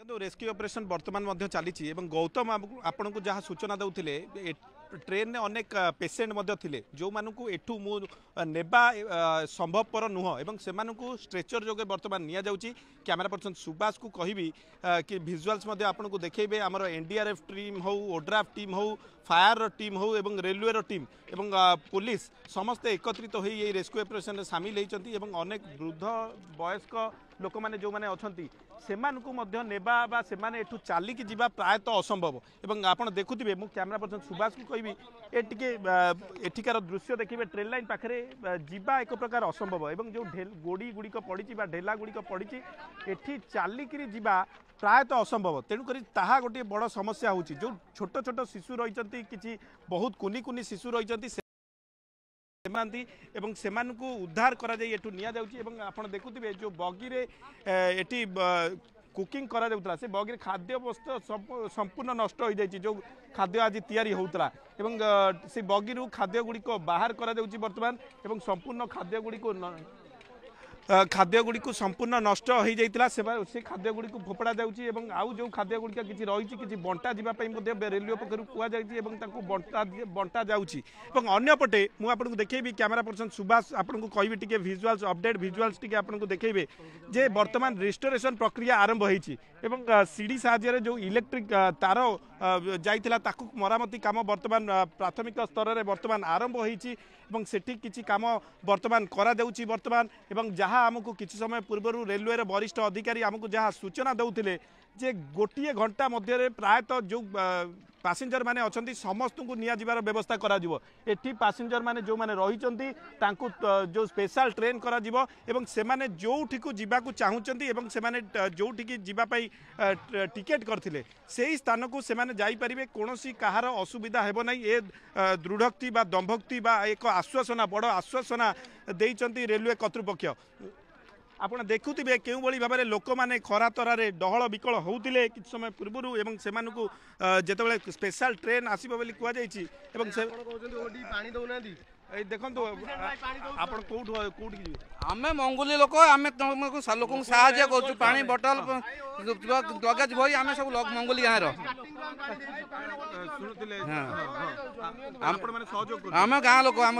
Rescue operation बर्तमान चली गौतम आपन को जहाँ सूचना दौले ट्रेन ने अनेक पेसेंट थिले जो मानू एठू मु नेबा संभवपर नुह एवं से स्ट्रेचर जोगे बर्तमान निया जाउची। कैमरा पर्सन सुभाष को कहबी कि भिजुआल्स आपन को देखेबे आमर एनडीआरएफ टीम हो ओड्राफ टीम हो फायर टीम हो एवं रेलवे टीम एवं पुलिस समस्ते एकत्रित हो रेस्क्यू ऑपरेशन में सामिल होती अनेक वृद्ध वयस्क लोक मैंने जो मैंने अच्छा से नेबा बा से एठू चलिकी जीवा प्रायतः असंभव एवं आप देखुवे मु कैमरा पर्सन सुभाष को कहबी एठिकार दृश्य देखिए ट्रेन लाइन पाखे जीवा एक प्रकार असंभव एवं जो गोड़ी गुड़िक पड़ी ढेला गुड़िक पड़ी एठी चलिकी जीवा प्रायतः असंभव तेणुक ताहा गोटे बड़ समस्या होची जो छोट छोट शिशु रही किसी बहुत कुनी कुनी शिशु रही एवं सेमानकु उद्धार करा जाई एठू निया जाउची एवं आपण देखुथिबे जो बगी रे एठी कुकिंग करा जाउतला से बगी रे खाद्य वस्तु संपूर्ण नष्ट हो जाई जो खाद्य आज तैयारी होउतला एवं से बगी रु खाद्य गुडी को बाहर करा जाउची वर्तमान एवं संपूर्ण खाद्य गुडी को संपूर्ण नष्ट हो जाइतिला से खाद्य गुडी को फोपड़ा जाउची एवं आउ जो खाद्य गुडी किछि रहिछि किछि बंटा जिबा पई मध्ये रेलवे पखरु कुआ जाइछि एवं ताको बंटा जाउची एवं अन्य पटे मु आपन देखेबी कैमरा पर्सन सुभाष आपन को कहबी टिके विजुअल्स अपडेट विजुअल्स टिके आपन को देखेबे जे वर्तमान रिस्टोरेशन प्रक्रिया आरंभ होईछि एवं सीडी साहाय्य जो इलेक्ट्रिक तार जाइतिला ताकू मरामती काम वर्तमान प्राथमिक स्तर में वर्तमान आरंभ होईछि एवं सेठी किछि काम वर्तमान करा जाउछि वर्तमान एवं जहाँ आमको किछि समय पूर्व रेलवे वरिष्ठ अधिकारी आमको जहाँ सूचना दौले जे गोटे घंटा मध्य प्रायतः जो पैसेंजर माने अछंती समस्त को निया जिबार व्यवस्था करा जिवो एठी पैसेंजर माने जो माने रहिचंती तांकु जो स्पेशल ट्रेन करा जिवो एवं से माने जोठी को जिबा को चाहुचंती एवं से माने जोठी की जिबा पई टिकेट करथिले सेही स्थान को से माने जाई परिबे कोनोसी कहार असुविधा हेबो नै ए दृढ़ोक्ति बा दंभोक्ति बा एक आश्वासना बड़ आश्वासना देइचंती रेलवे कर्तृपक्ष। आपड़ देखुवे क्यों भाव में लोक मैंने खरा तरार डहल विकल होते कि समय पूर्व एवं से जिते स्पेशल ट्रेन आसब बोली कहुई देखो आप आम मंगोली लोक आम लोक साहय कर पानी बटल लगेज भई आम सब मंगोली गाँव आम गाँ लोक आम